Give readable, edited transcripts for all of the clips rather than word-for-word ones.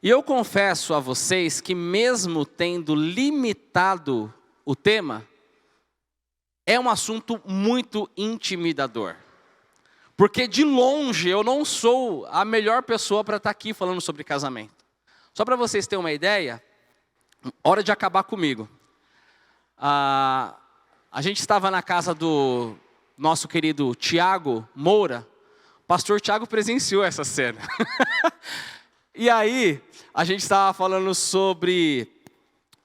E eu confesso a vocês que mesmo tendo limitado o tema, é um assunto muito intimidador. Porque de longe eu não sou a melhor pessoa para estar aqui falando sobre casamento. Só para vocês terem uma ideia, hora de acabar comigo. A gente estava na casa do nosso querido Tiago Moura. O pastor Tiago presenciou essa cena. E aí, a gente estava falando sobre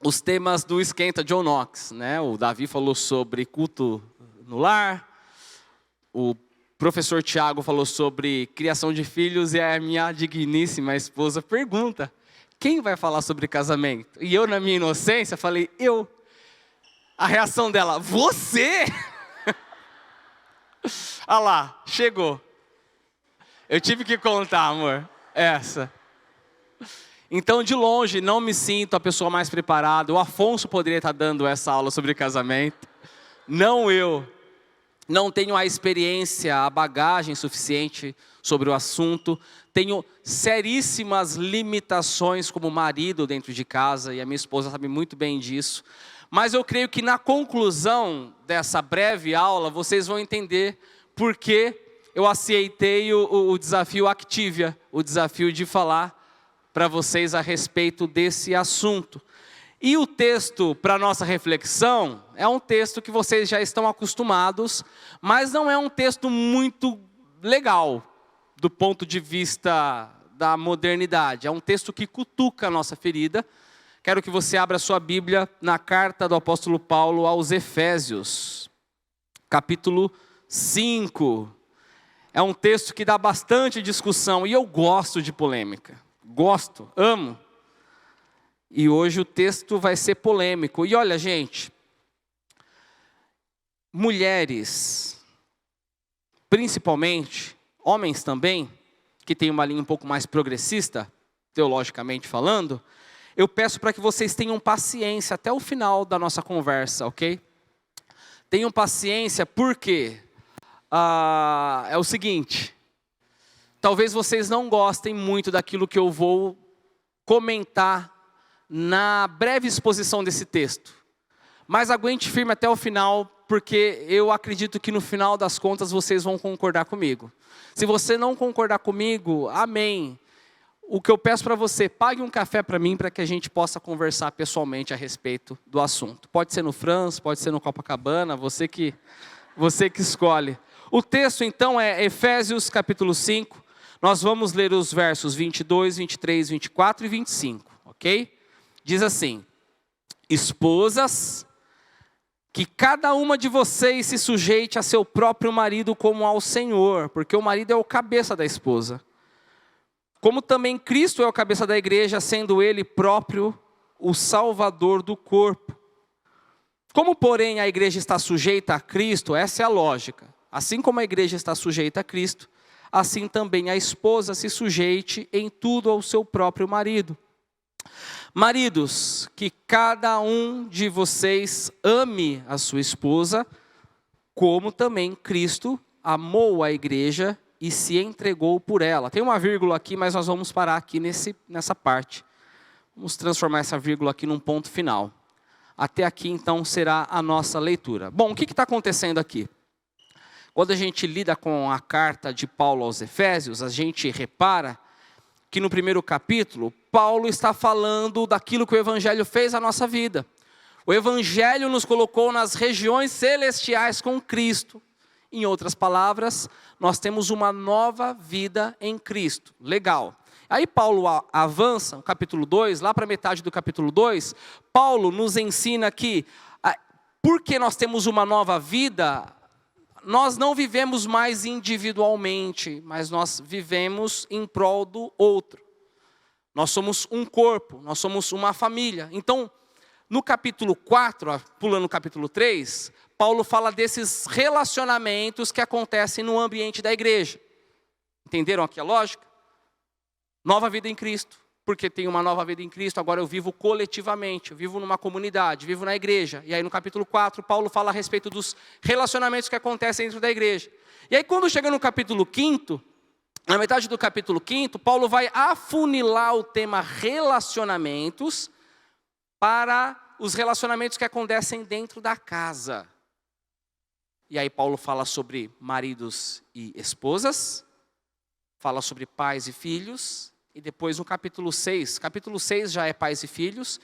os temas do Esquenta John Knox, né? O Davi falou sobre culto no lar. O professor Tiago falou sobre criação de filhos. E a minha digníssima esposa pergunta: quem vai falar sobre casamento? E eu, na minha inocência, falei: eu. A reação dela: você? Ah lá, chegou. Eu tive que contar, amor, essa. Então, de longe, não me sinto a pessoa mais preparada. O Afonso poderia estar dando essa aula sobre casamento. Não eu. Não tenho a experiência, a bagagem suficiente sobre o assunto. Tenho seríssimas limitações como marido dentro de casa. E a minha esposa sabe muito bem disso. Mas eu creio que na conclusão dessa breve aula, vocês vão entender por que eu aceitei o desafio Activia. O desafio de falar para vocês a respeito desse assunto. E o texto para nossa reflexão é um texto que vocês já estão acostumados, mas não é um texto muito legal do ponto de vista da modernidade. É um texto que cutuca a nossa ferida. Quero que você abra sua Bíblia na carta do apóstolo Paulo aos Efésios, capítulo 5. É um texto que dá bastante discussão e eu gosto de polêmica. Gosto, amo. E hoje o texto vai ser polêmico. E olha, gente, mulheres, principalmente, homens também, que têm uma linha um pouco mais progressista, teologicamente falando, eu peço para que vocês tenham paciência até o final da nossa conversa, ok? Tenham paciência porque é o seguinte: talvez vocês não gostem muito daquilo que eu vou comentar na breve exposição desse texto. Mas aguente firme até o final, porque eu acredito que no final das contas vocês vão concordar comigo. Se você não concordar comigo, amém. O que eu peço para você, pague um café para mim, para que a gente possa conversar pessoalmente a respeito do assunto. Pode ser no Franz, pode ser no Copacabana, você que escolhe. O texto então é Efésios capítulo 5. Nós vamos ler os versos 22, 23, 24 e 25, ok? Diz assim: esposas, que cada uma de vocês se sujeite a seu próprio marido como ao Senhor, porque o marido é o cabeça da esposa. Como também Cristo é o cabeça da igreja, sendo Ele próprio o Salvador do corpo. Como, porém, a igreja está sujeita a Cristo, essa é a lógica. Assim como a igreja está sujeita a Cristo, assim também a esposa se sujeite em tudo ao seu próprio marido. Maridos, que cada um de vocês ame a sua esposa, como também Cristo amou a igreja e se entregou por ela. Tem uma vírgula aqui, mas nós vamos parar aqui nessa parte. Vamos transformar essa vírgula aqui num ponto final. Até aqui, então, será a nossa leitura. Bom, o que está acontecendo aqui? Quando a gente lida com a carta de Paulo aos Efésios, a gente repara que no primeiro capítulo, Paulo está falando daquilo que o Evangelho fez à nossa vida. O Evangelho nos colocou nas regiões celestiais com Cristo. Em outras palavras, nós temos uma nova vida em Cristo. Legal. Aí Paulo avança, no capítulo 2, lá para metade do capítulo 2, Paulo nos ensina que, porque nós temos uma nova vida, nós não vivemos mais individualmente, mas nós vivemos em prol do outro. Nós somos um corpo, nós somos uma família. Então, no capítulo 4, pulando no capítulo 3, Paulo fala desses relacionamentos que acontecem no ambiente da igreja. Entenderam aqui a lógica? Nova vida em Cristo. Porque tenho uma nova vida em Cristo, agora eu vivo coletivamente, eu vivo numa comunidade, vivo na igreja. E aí no capítulo 4, Paulo fala a respeito dos relacionamentos que acontecem dentro da igreja. E aí quando chega no capítulo 5, na metade do capítulo 5, Paulo vai afunilar o tema relacionamentos para os relacionamentos que acontecem dentro da casa. E aí Paulo fala sobre maridos e esposas, fala sobre pais e filhos, e depois no capítulo 6 já é pais e filhos,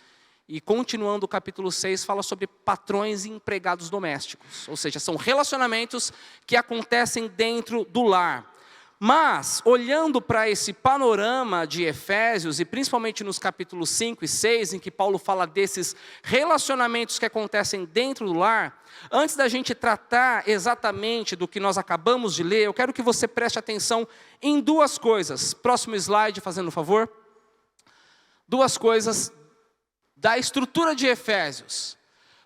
e continuando o capítulo 6 fala sobre patrões e empregados domésticos, ou seja, são relacionamentos que acontecem dentro do lar. Mas, olhando para esse panorama de Efésios, e principalmente nos capítulos 5 e 6, em que Paulo fala desses relacionamentos que acontecem dentro do lar, antes da gente tratar exatamente do que nós acabamos de ler, eu quero que você preste atenção em duas coisas. Próximo slide, fazendo um favor. Duas coisas da estrutura de Efésios.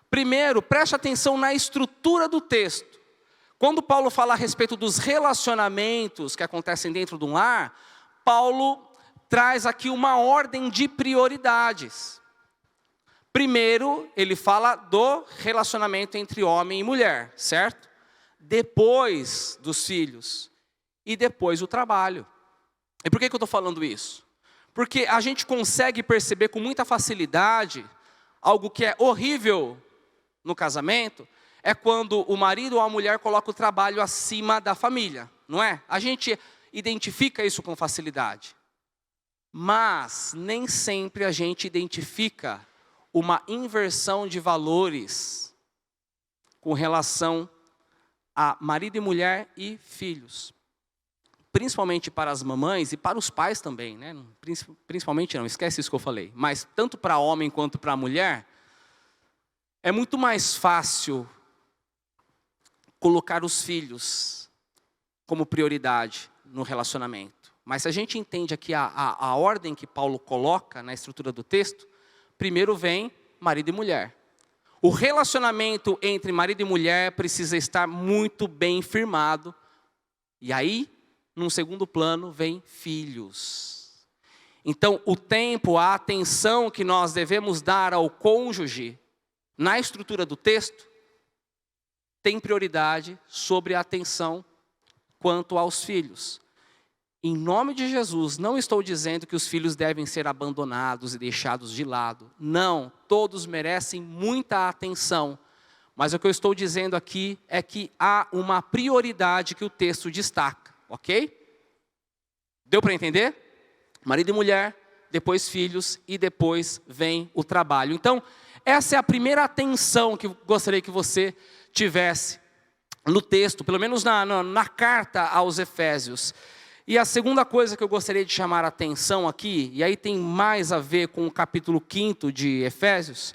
Primeiro, preste atenção na estrutura do texto. Quando Paulo fala a respeito dos relacionamentos que acontecem dentro de um lar, Paulo traz aqui uma ordem de prioridades. Primeiro, ele fala do relacionamento entre homem e mulher, certo? Depois dos filhos e depois o trabalho. E por que eu estou falando isso? Porque a gente consegue perceber com muita facilidade algo que é horrível no casamento, é quando o marido ou a mulher coloca o trabalho acima da família, não é? A gente identifica isso com facilidade. Mas nem sempre a gente identifica uma inversão de valores com relação a marido e mulher e filhos. Principalmente para as mamães e para os pais também, né? Principalmente não, esquece isso que eu falei. Mas tanto para homem quanto para mulher, é muito mais fácil colocar os filhos como prioridade no relacionamento. Mas se a gente entende aqui a ordem que Paulo coloca na estrutura do texto, primeiro vem marido e mulher. O relacionamento entre marido e mulher precisa estar muito bem firmado. E aí, num segundo plano, vem filhos. Então, o tempo, a atenção que nós devemos dar ao cônjuge, na estrutura do texto, tem prioridade sobre a atenção quanto aos filhos. Em nome de Jesus, não estou dizendo que os filhos devem ser abandonados e deixados de lado. Não, todos merecem muita atenção. Mas o que eu estou dizendo aqui é que há uma prioridade que o texto destaca, ok? Deu para entender? Marido e mulher, depois filhos e depois vem o trabalho. Então, essa é a primeira atenção que eu gostaria que você tivesse no texto, pelo menos na carta aos Efésios. E a segunda coisa que eu gostaria de chamar a atenção aqui, e aí tem mais a ver com o capítulo 5 de Efésios,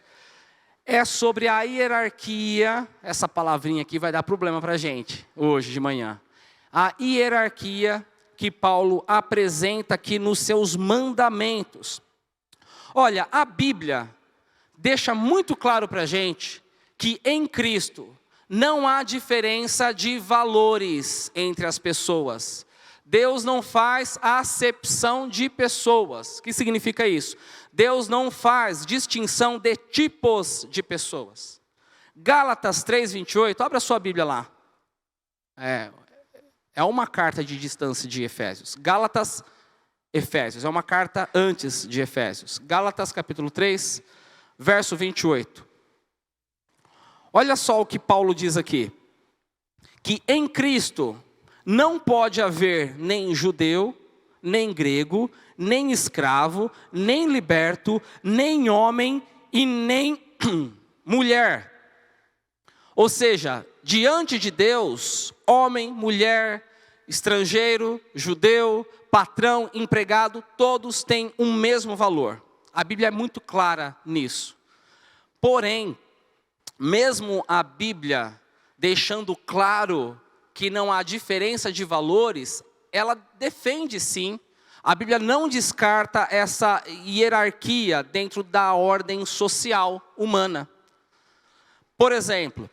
é sobre a hierarquia. Essa palavrinha aqui vai dar problema para a gente, hoje de manhã. A hierarquia que Paulo apresenta aqui nos seus mandamentos. Olha, a Bíblia deixa muito claro para a gente que em Cristo não há diferença de valores entre as pessoas. Deus não faz acepção de pessoas. O que significa isso? Deus não faz distinção de tipos de pessoas. Gálatas 3:28, abra sua Bíblia lá. É uma carta de distância de Efésios. Gálatas, Efésios, é uma carta antes de Efésios. Gálatas capítulo 3, verso 28. Olha só o que Paulo diz aqui. Que em Cristo não pode haver nem judeu, nem grego, nem escravo, nem liberto, nem homem e nem mulher. Ou seja, diante de Deus, homem, mulher, estrangeiro, judeu, patrão, empregado, todos têm um mesmo valor. A Bíblia é muito clara nisso. Porém, mesmo a Bíblia deixando claro que não há diferença de valores, ela defende sim. A Bíblia não descarta essa hierarquia dentro da ordem social humana. Por exemplo,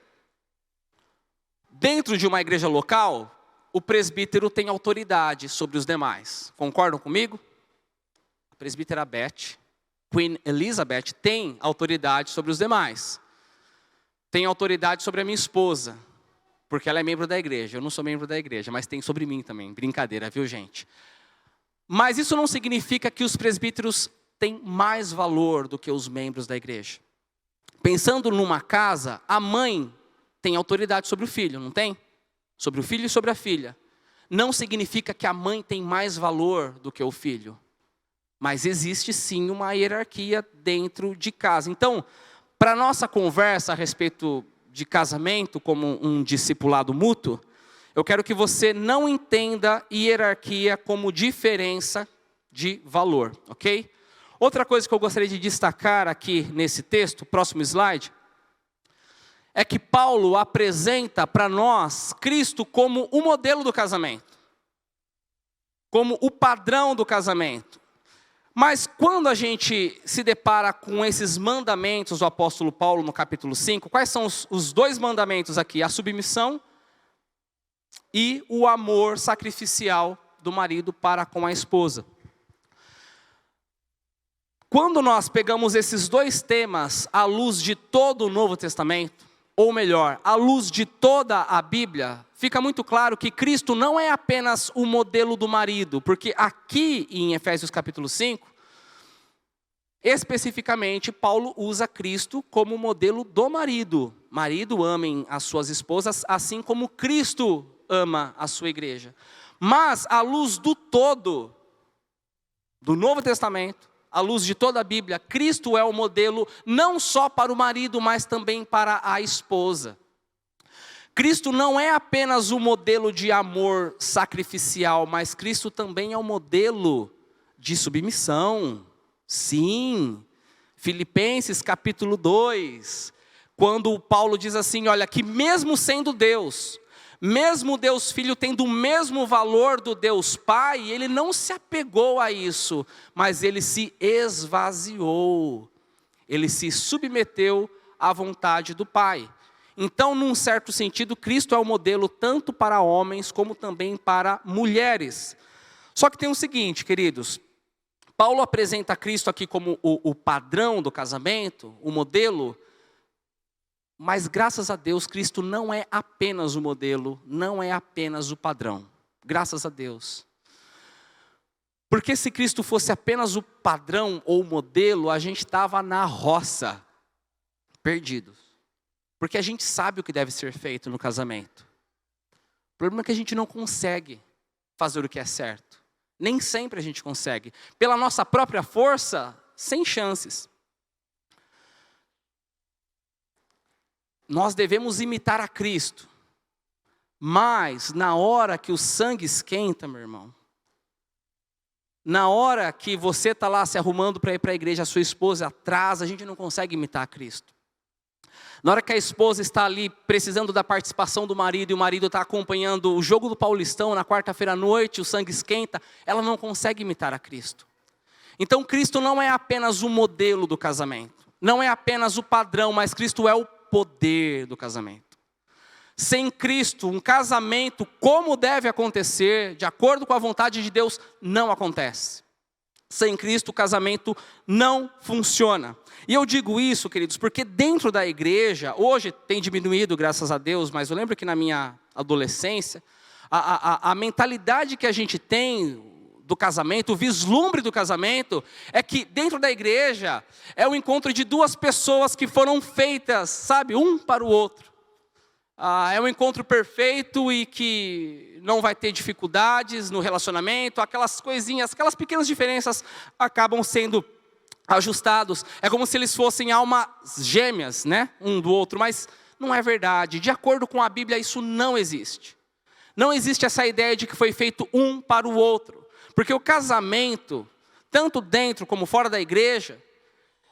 dentro de uma igreja local, o presbítero tem autoridade sobre os demais. Concordam comigo? A presbítera Beth, Queen Elizabeth, tem autoridade sobre os demais. Tem autoridade sobre a minha esposa. porque ela é membro da igreja. Eu não sou membro da igreja, mas tem sobre mim também. Brincadeira, viu, gente? Mas isso não significa que os presbíteros têm mais valor do que os membros da igreja. Pensando numa casa, a mãe tem autoridade sobre o filho, não tem? Sobre o filho e sobre a filha. Não significa que a mãe tem mais valor do que o filho. Mas existe sim uma hierarquia dentro de casa. Então, para a nossa conversa a respeito de casamento como um discipulado mútuo, eu quero que você não entenda hierarquia como diferença de valor, ok? Outra coisa que eu gostaria de destacar aqui nesse texto, próximo slide, é que Paulo apresenta para nós Cristo como o modelo do casamento, como o padrão do casamento. Mas quando a gente se depara com esses mandamentos do apóstolo Paulo no capítulo 5, quais são os dois mandamentos aqui? A submissão e o amor sacrificial do marido para com a esposa. Quando nós pegamos esses dois temas à luz de todo o Novo Testamento, ou melhor, à luz de toda a Bíblia, fica muito claro que Cristo não é apenas o modelo do marido, porque aqui em Efésios capítulo 5, especificamente Paulo usa Cristo como modelo do marido. Marido, amem as suas esposas, assim como Cristo ama a sua igreja. Mas à luz do todo, do Novo Testamento, à luz de toda a Bíblia, Cristo é o modelo não só para o marido, mas também para a esposa. Cristo não é apenas o modelo de amor sacrificial, mas Cristo também é o modelo de submissão. Sim, Filipenses capítulo 2, quando Paulo diz assim, olha, que mesmo sendo Deus, mesmo Deus Filho tendo o mesmo valor do Deus Pai, ele não se apegou a isso, mas ele se esvaziou, ele se submeteu à vontade do Pai. Então, num certo sentido, Cristo é o modelo tanto para homens como também para mulheres. Só que tem o seguinte, queridos, Paulo apresenta Cristo aqui como o padrão do casamento, o modelo, mas graças a Deus, Cristo não é apenas o modelo, não é apenas o padrão. Graças a Deus. Porque se Cristo fosse apenas o padrão ou o modelo, a gente estava na roça, perdidos. Porque a gente sabe o que deve ser feito no casamento. O problema é que a gente não consegue fazer o que é certo. Nem sempre a gente consegue. Pela nossa própria força, sem chances. Nós devemos imitar a Cristo. Mas na hora que o sangue esquenta, meu irmão, na hora que você está lá se arrumando para ir para a igreja, a sua esposa atrasa, a gente não consegue imitar a Cristo. Na hora que a esposa está ali precisando da participação do marido, e o marido está acompanhando o jogo do Paulistão na quarta-feira à noite, o sangue esquenta, ela não consegue imitar a Cristo. Então Cristo não é apenas o modelo do casamento, não é apenas o padrão, mas Cristo é o poder do casamento. Sem Cristo, um casamento como deve acontecer, de acordo com a vontade de Deus, não acontece. Sem Cristo, o casamento não funciona. E eu digo isso, queridos, porque dentro da igreja, hoje tem diminuído, graças a Deus, mas eu lembro que na minha adolescência, a mentalidade que a gente tem do casamento, o vislumbre do casamento, é que dentro da igreja é o encontro de duas pessoas que foram feitas, sabe, um para o outro. É um encontro perfeito e que não vai ter dificuldades no relacionamento, aquelas coisinhas, aquelas pequenas diferenças acabam sendo ajustados. É como se eles fossem almas gêmeas, né, um do outro, mas não é verdade. De acordo com a Bíblia, isso não existe. Não existe essa ideia de que foi feito um para o outro. Porque o casamento, tanto dentro como fora da igreja,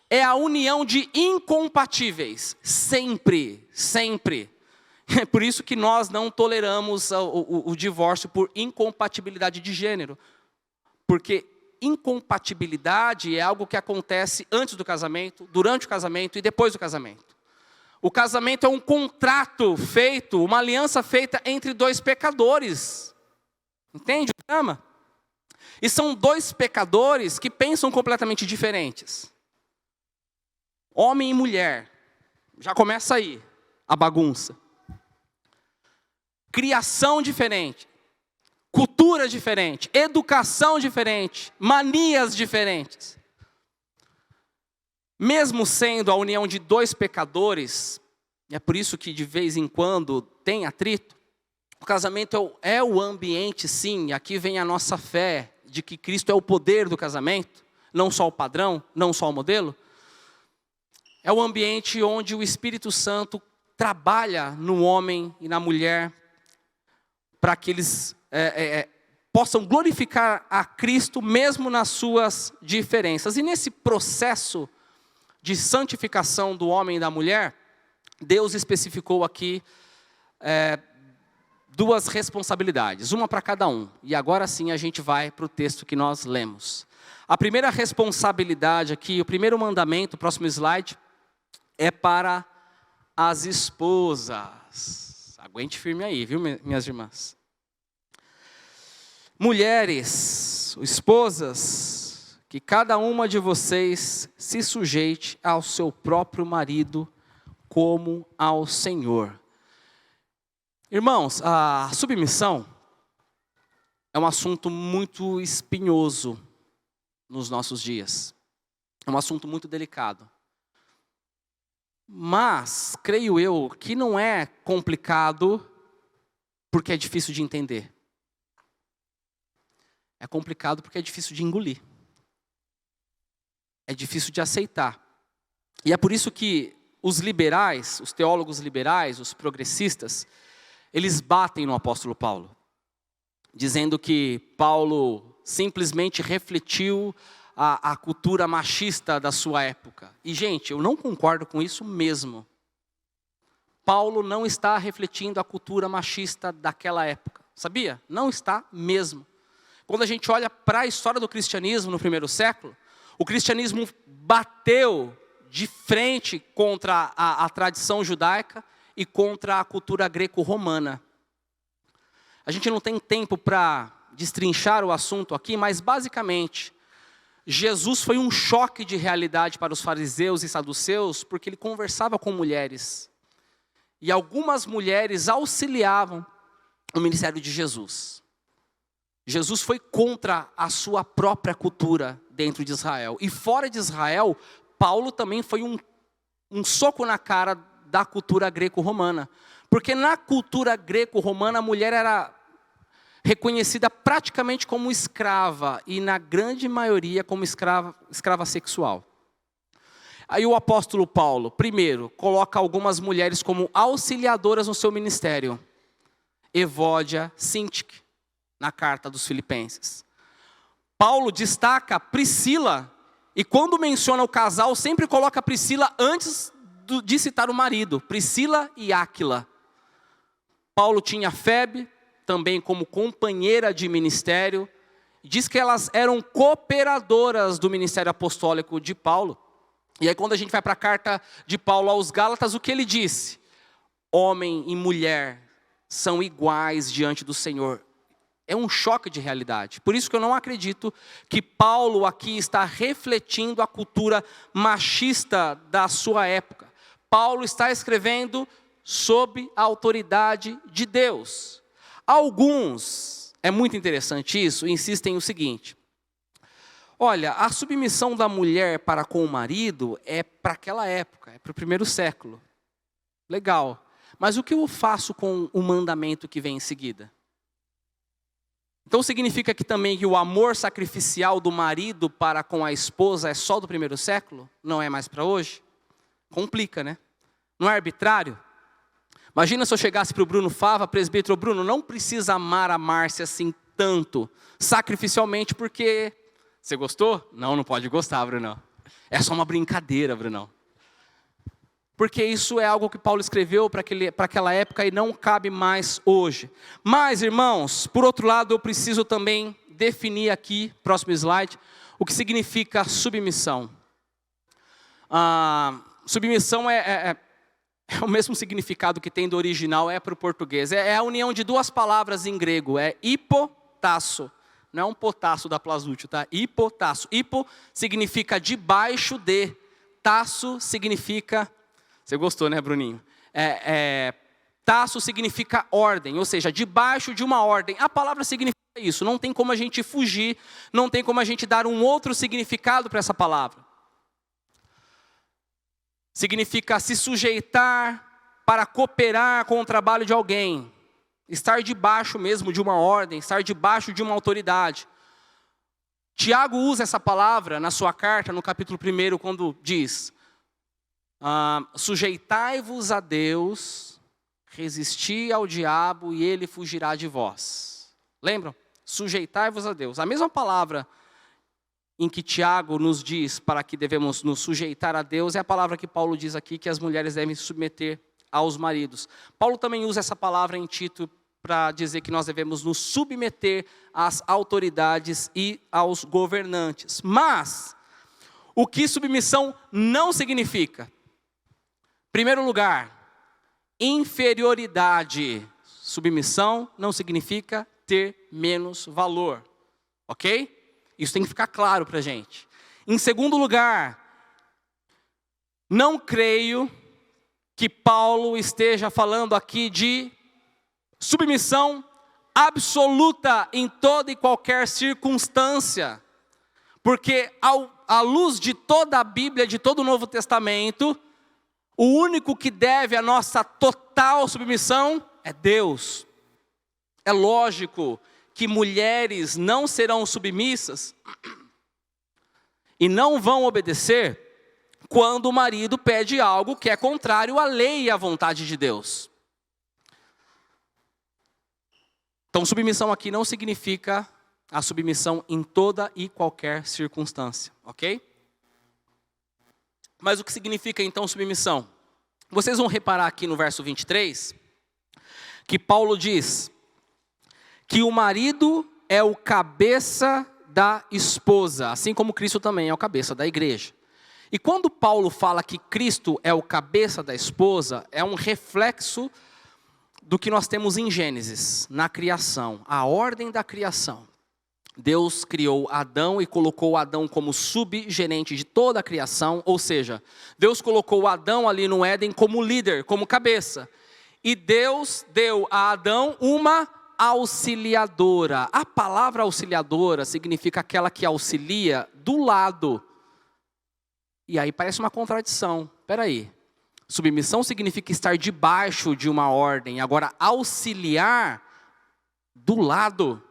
é a união de incompatíveis. Sempre, sempre. É por isso que nós não toleramos o divórcio por incompatibilidade de gênero. Porque incompatibilidade é algo que acontece antes do casamento, durante o casamento e depois do casamento. O casamento é um contrato feito, uma aliança feita entre dois pecadores. Entende o drama? E são dois pecadores que pensam completamente diferentes. Homem e mulher. Já começa aí a bagunça. criação diferente, cultura diferente, educação diferente, manias diferentes. Mesmo sendo a união de dois pecadores, e é por isso que de vez em quando tem atrito, o casamento é o ambiente, sim, aqui vem a nossa fé de que Cristo é o poder do casamento, não só o padrão, não só o modelo. É o ambiente onde o Espírito Santo trabalha no homem e na mulher para que eles possam glorificar a Cristo mesmo nas suas diferenças. E nesse processo de santificação do homem e da mulher, Deus especificou aqui duas responsabilidades, uma para cada um. E agora sim a gente vai para o texto que nós lemos. A primeira responsabilidade aqui, o primeiro mandamento, próximo slide, é para as esposas. Aguente firme aí, viu, minhas irmãs? Mulheres, esposas, que cada uma de vocês se sujeite ao seu próprio marido como ao Senhor. Irmãos, a submissão é um assunto muito espinhoso nos nossos dias. É um assunto muito delicado. Mas, creio eu, que não é complicado porque é difícil de entender. É complicado porque é difícil de engolir. É difícil de aceitar. E é por isso que os liberais, os teólogos liberais, os progressistas, eles batem no apóstolo Paulo, dizendo que Paulo simplesmente refletiu a cultura machista da sua época. E, gente, eu não concordo com isso mesmo. Paulo não está refletindo a cultura machista daquela época. Sabia? Não está mesmo. Quando a gente olha para a história do cristianismo no primeiro século, o cristianismo bateu de frente contra a tradição judaica e contra a cultura greco-romana. A gente não tem tempo para destrinchar o assunto aqui, mas basicamente, Jesus foi um choque de realidade para os fariseus e saduceus, porque ele conversava com mulheres. E algumas mulheres auxiliavam o ministério de Jesus. Jesus foi contra a sua própria cultura dentro de Israel. E fora de Israel, Paulo também foi um soco na cara da cultura greco-romana. Porque na cultura greco-romana a mulher era reconhecida praticamente como escrava. E na grande maioria como escrava sexual. Aí o apóstolo Paulo, primeiro, coloca algumas mulheres como auxiliadoras no seu ministério. Evódia, Sintique, na carta dos Filipenses. Paulo destaca Priscila, e quando menciona o casal, sempre coloca Priscila antes de citar o marido, Priscila e Áquila. Paulo tinha Febe, também como companheira de ministério, diz que elas eram cooperadoras do ministério apostólico de Paulo. E aí quando a gente vai para a carta de Paulo aos Gálatas, o que ele disse? Homem e mulher são iguais diante do Senhor. É um choque de realidade. Por isso que eu não acredito que Paulo aqui está refletindo a cultura machista da sua época. Paulo está escrevendo sob a autoridade de Deus. Alguns, é muito interessante isso, insistem no seguinte. Olha, a submissão da mulher para com o marido é para aquela época, é para o primeiro século. Legal. Mas o que eu faço com o mandamento que vem em seguida? Então significa que também que o amor sacrificial do marido para com a esposa é só do primeiro século? Não é mais para hoje? Complica, né? Não é arbitrário? Imagina se eu chegasse para o Bruno Fava, presbítero, Bruno, não precisa amar a Márcia assim tanto, sacrificialmente, porque... Você gostou? Não, não pode gostar, Brunão. É só uma brincadeira, Brunão. Porque isso é algo que Paulo escreveu para aquela época e não cabe mais hoje. Mas, irmãos, por outro lado, eu preciso também definir aqui, próximo slide, o que significa submissão. Submissão é o mesmo significado que tem do original, é para o português. É a união de duas palavras em grego, é hipotasso. Não é um potasso da Plazútil, tá? Hipotasso. Hipo significa debaixo de. Tasso significa... Você gostou, né, Bruninho? Tasso significa ordem, ou seja, debaixo de uma ordem. A palavra significa isso, não tem como a gente fugir, não tem como a gente dar um outro significado para essa palavra. Significa se sujeitar para cooperar com o trabalho de alguém. Estar debaixo mesmo de uma ordem, estar debaixo de uma autoridade. Tiago usa essa palavra na sua carta, no capítulo 1, quando diz: sujeitai-vos a Deus, resisti ao diabo e ele fugirá de vós. Lembram? Sujeitai-vos a Deus. A mesma palavra em que Tiago nos diz para que devemos nos sujeitar a Deus é a palavra que Paulo diz aqui, que as mulheres devem se submeter aos maridos. Paulo também usa essa palavra em Tito para dizer que nós devemos nos submeter às autoridades e aos governantes. Mas, o que submissão não significa? Em primeiro lugar, inferioridade. Submissão não significa ter menos valor, ok? Isso tem que ficar claro para a gente. Em segundo lugar, não creio que Paulo esteja falando aqui de submissão absoluta em toda e qualquer circunstância. Porque à luz de toda a Bíblia, de todo o Novo Testamento, o único que deve a nossa total submissão é Deus. É lógico que mulheres não serão submissas e não vão obedecer quando o marido pede algo que é contrário à lei e à vontade de Deus. Então, submissão aqui não significa a submissão em toda e qualquer circunstância, ok? Mas o que significa então submissão? Vocês vão reparar aqui no verso 23, que Paulo diz que o marido é o cabeça da esposa, assim como Cristo também é o cabeça da igreja. E quando Paulo fala que Cristo é o cabeça da esposa, é um reflexo do que nós temos em Gênesis, na criação, a ordem da criação. Deus criou Adão e colocou Adão como subgerente de toda a criação, ou seja, Deus colocou Adão ali no Éden como líder, como cabeça. E Deus deu a Adão uma auxiliadora. A palavra auxiliadora significa aquela que auxilia do lado. E aí parece uma contradição. Espera aí. Submissão significa estar debaixo de uma ordem. Agora, auxiliar do lado.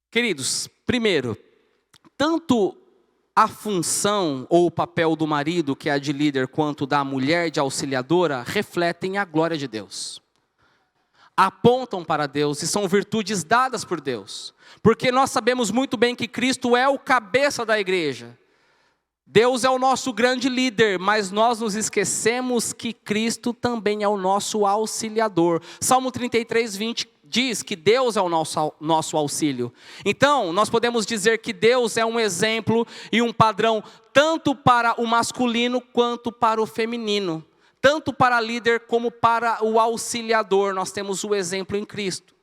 Queridos, primeiro, tanto a função ou o papel do marido, que é a de líder, quanto da mulher de auxiliadora, refletem a glória de Deus. Apontam para Deus e são virtudes dadas por Deus. Porque nós sabemos muito bem que Cristo é o cabeça da igreja. Deus é o nosso grande líder, mas nós nos esquecemos que Cristo também é o nosso auxiliador. Salmo 33, 20 diz que Deus é o nosso auxílio. Então, nós podemos dizer que Deus é um exemplo e um padrão tanto para o masculino quanto para o feminino. Tanto para líder como para o auxiliador, nós temos o exemplo em Cristo.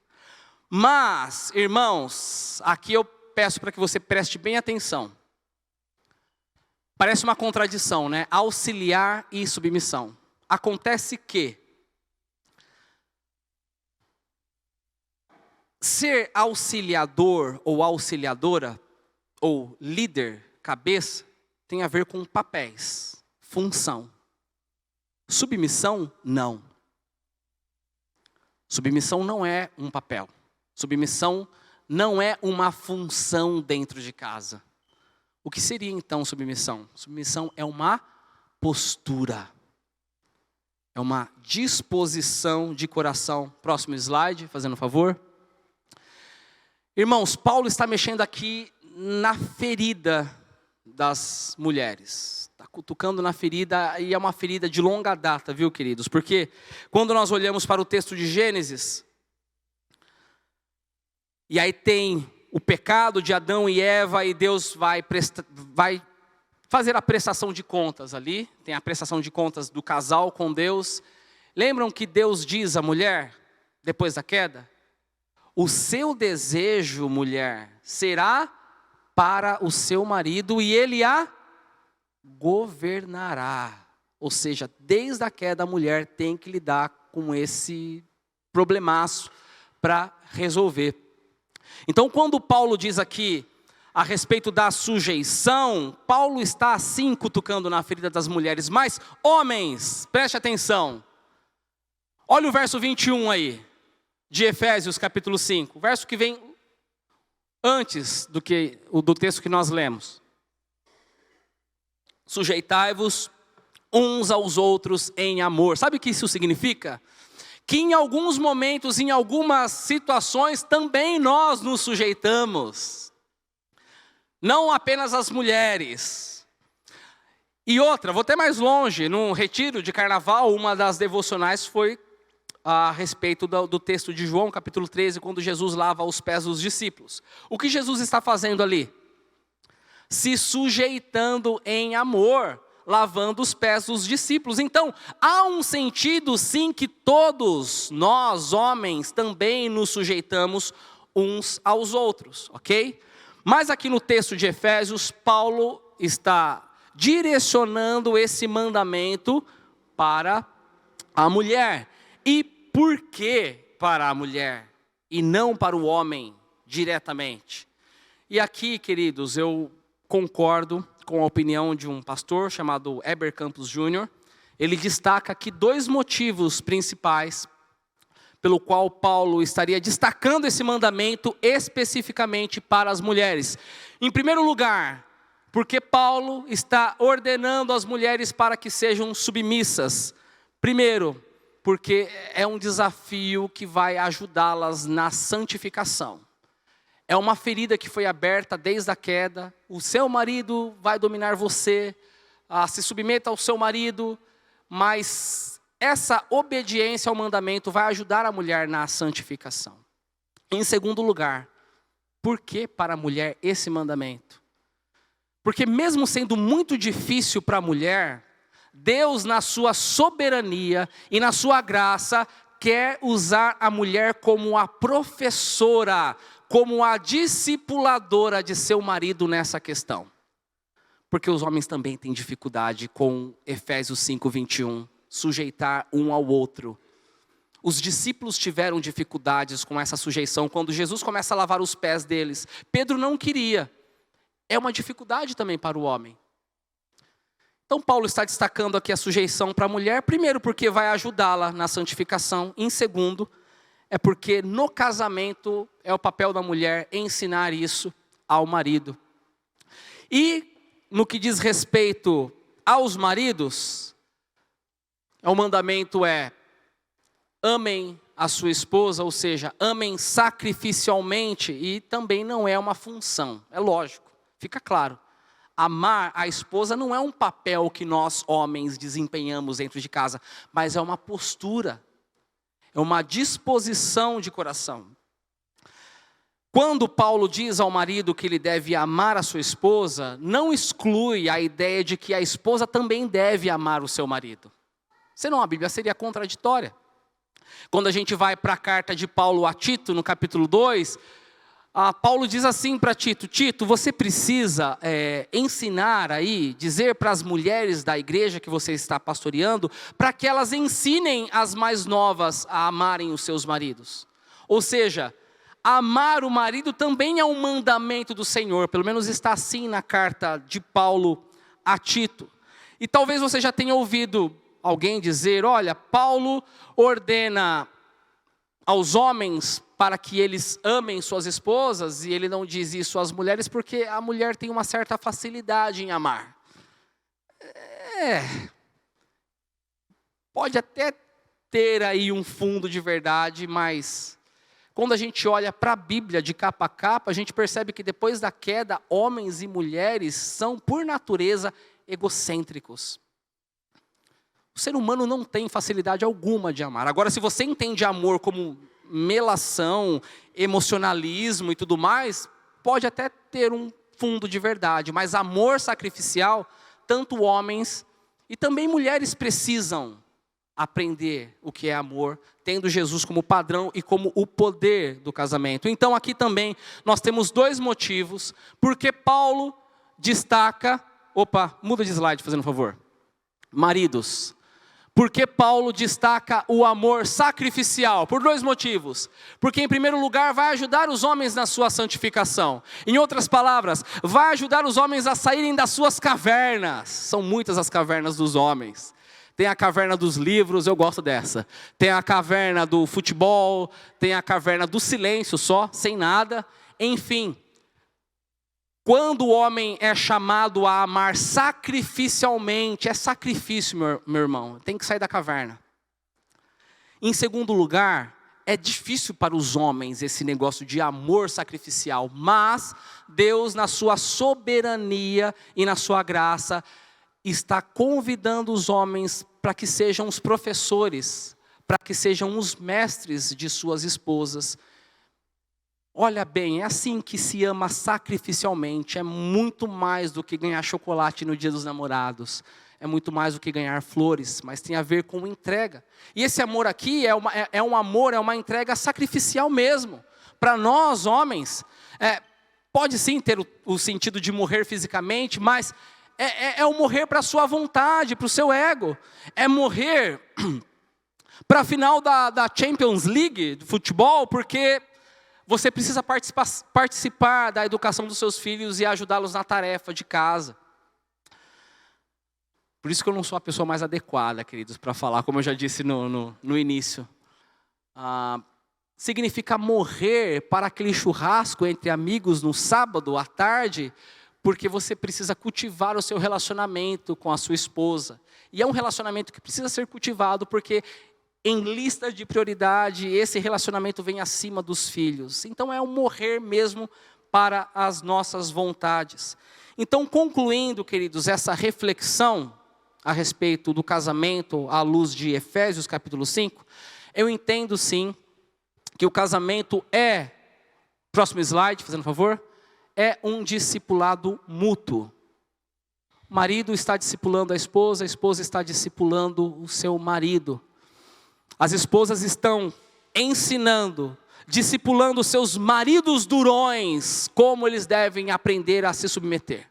Mas, irmãos, aqui eu peço para que você preste bem atenção. Parece uma contradição, né? Auxiliar e submissão. Acontece que ser auxiliador ou auxiliadora, ou líder, cabeça, tem a ver com papéis, função. Submissão, não. Submissão não é um papel. Submissão não é uma função dentro de casa. O que seria então submissão? Submissão é uma postura. É uma disposição de coração. Próximo slide, fazendo um favor. Irmãos, Paulo está mexendo aqui na ferida das mulheres. Está cutucando na ferida, e é uma ferida de longa data, viu, queridos? Porque quando nós olhamos para o texto de Gênesis, e aí tem o pecado de Adão e Eva, e Deus vai fazer a prestação de contas ali. Tem a prestação de contas do casal com Deus. Lembram que Deus diz à mulher, depois da queda? O seu desejo, mulher, será para o seu marido e ele a governará. Ou seja, desde a queda a mulher tem que lidar com esse problemaço para resolver. Então, quando Paulo diz aqui a respeito da sujeição, Paulo está assim cutucando na ferida das mulheres. Mas, homens, preste atenção. Olha o verso 21 aí, de Efésios capítulo 5. O verso que vem antes do texto que nós lemos. Sujeitai-vos uns aos outros em amor. Sabe o que isso significa? Que em alguns momentos, em algumas situações, também nós nos sujeitamos. Não apenas as mulheres. E outra, vou até mais longe, no retiro de carnaval, uma das devocionais foi a respeito do texto de João, capítulo 13, quando Jesus lava os pés dos discípulos. O que Jesus está fazendo ali? Se sujeitando em amor, lavando os pés dos discípulos. Então, há um sentido sim que todos nós, homens, também nos sujeitamos uns aos outros, ok? Mas aqui no texto de Efésios, Paulo está direcionando esse mandamento para a mulher. E por que para a mulher e não para o homem diretamente? E aqui, queridos, eu concordo com a opinião de um pastor chamado Heber Campos Jr. Ele destaca aqui 2 motivos principais pelo qual Paulo estaria destacando esse mandamento especificamente para as mulheres. Em primeiro lugar, porque Paulo está ordenando as mulheres para que sejam submissas. Primeiro, porque é um desafio que vai ajudá-las na santificação. É uma ferida que foi aberta desde a queda. O seu marido vai dominar você. Se submeta ao seu marido. Mas essa obediência ao mandamento vai ajudar a mulher na santificação. Em segundo lugar, por que para a mulher esse mandamento? Porque mesmo sendo muito difícil para a mulher, Deus na sua soberania e na sua graça quer usar a mulher como a professora, como a discipuladora de seu marido nessa questão. Porque os homens também têm dificuldade com Efésios 5:21, sujeitar um ao outro. Os discípulos tiveram dificuldades com essa sujeição quando Jesus começa a lavar os pés deles. Pedro não queria. É uma dificuldade também para o homem. Então Paulo está destacando aqui a sujeição para a mulher, primeiro porque vai ajudá-la na santificação, em segundo, é porque no casamento é o papel da mulher ensinar isso ao marido. E no que diz respeito aos maridos, o mandamento é: amem a sua esposa, ou seja, amem sacrificialmente, e também não é uma função, é lógico, fica claro. Amar a esposa não é um papel que nós homens desempenhamos dentro de casa, mas é uma postura, é uma disposição de coração. Quando Paulo diz ao marido que ele deve amar a sua esposa, não exclui a ideia de que a esposa também deve amar o seu marido. Senão a Bíblia seria contraditória. Quando a gente vai para a carta de Paulo a Tito, no capítulo 2, Paulo diz assim para Tito: Tito, você precisa ensinar aí, dizer para as mulheres da igreja que você está pastoreando, para que elas ensinem as mais novas a amarem os seus maridos. Ou seja, amar o marido também é um mandamento do Senhor, pelo menos está assim na carta de Paulo a Tito. E talvez você já tenha ouvido alguém dizer: olha, Paulo ordena aos homens para que eles amem suas esposas, e ele não diz isso às mulheres porque a mulher tem uma certa facilidade em amar. Pode até ter aí um fundo de verdade, mas quando a gente olha para a Bíblia de capa a capa, a gente percebe que depois da queda, homens e mulheres são, por natureza, egocêntricos. O ser humano não tem facilidade alguma de amar. Agora, se você entende amor como melação, emocionalismo e tudo mais, pode até ter um fundo de verdade, mas amor sacrificial, tanto homens e também mulheres precisam aprender o que é amor, tendo Jesus como padrão e como o poder do casamento. Então aqui também nós temos 2 motivos, porque Paulo destaca... Opa, muda de slide, fazendo um favor. Maridos, por que Paulo destaca o amor sacrificial? Por 2 motivos. Porque, em primeiro lugar, vai ajudar os homens na sua santificação. Em outras palavras, vai ajudar os homens a saírem das suas cavernas. São muitas as cavernas dos homens. Tem a caverna dos livros, eu gosto dessa. Tem a caverna do futebol, tem a caverna do silêncio só, sem nada. Enfim, quando o homem é chamado a amar sacrificialmente, é sacrifício, meu irmão, tem que sair da caverna. Em segundo lugar, é difícil para os homens esse negócio de amor sacrificial, mas Deus, na sua soberania e na sua graça, está convidando os homens para que sejam os professores, para que sejam os mestres de suas esposas. Olha bem, é assim que se ama sacrificialmente, é muito mais do que ganhar chocolate no Dia dos Namorados, é muito mais do que ganhar flores, mas tem a ver com entrega. E esse amor aqui é uma entrega sacrificial mesmo. Para nós, homens, pode sim ter o sentido de morrer fisicamente, mas é o morrer para a sua vontade, para o seu ego. É morrer para a final da Champions League, do futebol, porque você precisa participar da educação dos seus filhos e ajudá-los na tarefa de casa. Por isso que eu não sou a pessoa mais adequada, queridos, para falar, como eu já disse no início. Significa morrer para aquele churrasco entre amigos no sábado à tarde, porque você precisa cultivar o seu relacionamento com a sua esposa. E é um relacionamento que precisa ser cultivado, porque em lista de prioridade, esse relacionamento vem acima dos filhos. Então é um morrer mesmo para as nossas vontades. Então, concluindo, queridos, essa reflexão a respeito do casamento à luz de Efésios capítulo 5, eu entendo sim que o casamento próximo slide, fazendo favor, é um discipulado mútuo. O marido está discipulando a esposa está discipulando o seu marido. As esposas estão ensinando, discipulando seus maridos durões, como eles devem aprender a se submeter.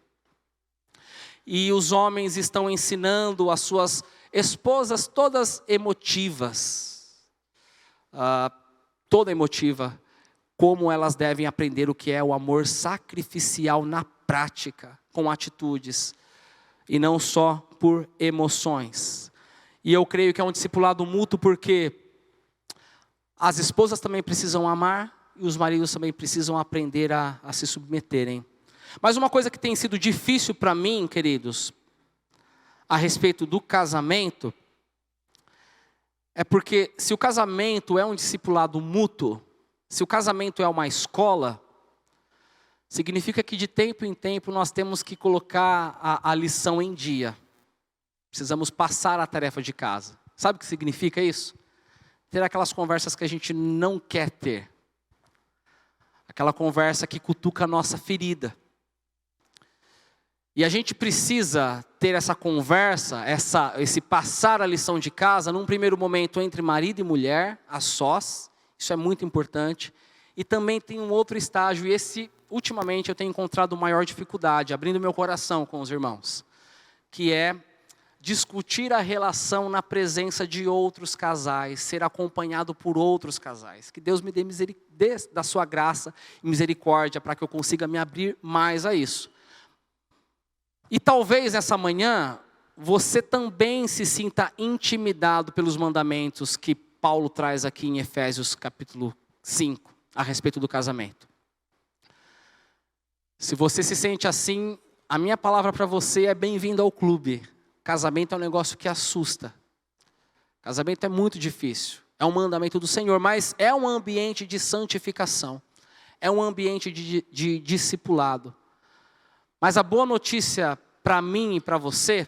E os homens estão ensinando as suas esposas todas emotivas, toda emotiva, como elas devem aprender o que é o amor sacrificial na prática, com atitudes, e não só por emoções. E eu creio que é um discipulado mútuo porque as esposas também precisam amar e os maridos também precisam aprender a se submeterem. Mas uma coisa que tem sido difícil para mim, queridos, a respeito do casamento, é porque se o casamento é um discipulado mútuo, se o casamento é uma escola, significa que de tempo em tempo nós temos que colocar a lição em dia. Precisamos passar a tarefa de casa. Sabe o que significa isso? Ter aquelas conversas que a gente não quer ter. Aquela conversa que cutuca a nossa ferida. E a gente precisa ter essa conversa, esse passar a lição de casa, num primeiro momento entre marido e mulher, a sós. Isso é muito importante. E também tem um outro estágio, e esse, ultimamente, eu tenho encontrado maior dificuldade, abrindo meu coração com os irmãos, que é discutir a relação na presença de outros casais, ser acompanhado por outros casais. Que Deus me dê da sua graça e misericórdia para que eu consiga me abrir mais a isso. E talvez nessa manhã você também se sinta intimidado pelos mandamentos que Paulo traz aqui em Efésios capítulo 5, a respeito do casamento. Se você se sente assim, a minha palavra para você é bem-vindo ao clube. Casamento é um negócio que assusta. Casamento é muito difícil. É um mandamento do Senhor, mas é um ambiente de santificação. É um ambiente de discipulado. Mas a boa notícia para mim e para você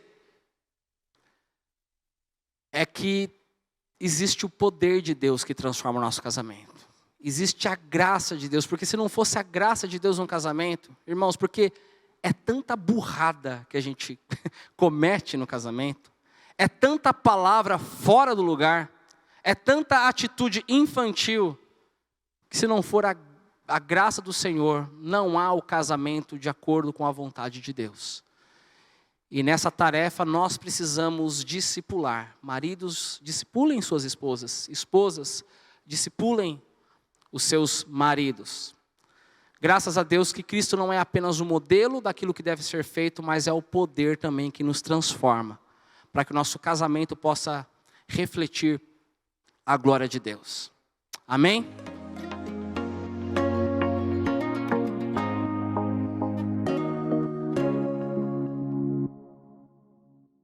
é que existe o poder de Deus que transforma o nosso casamento. Existe a graça de Deus, porque se não fosse a graça de Deus no casamento, irmãos, porque é tanta burrada que a gente comete no casamento, é tanta palavra fora do lugar, é tanta atitude infantil, que se não for a graça do Senhor, não há o casamento de acordo com a vontade de Deus. E nessa tarefa nós precisamos discipular. Maridos, discipulem suas esposas. Esposas, discipulem os seus maridos. Graças a Deus que Cristo não é apenas o modelo daquilo que deve ser feito, mas é o poder também que nos transforma, para que o nosso casamento possa refletir a glória de Deus. Amém?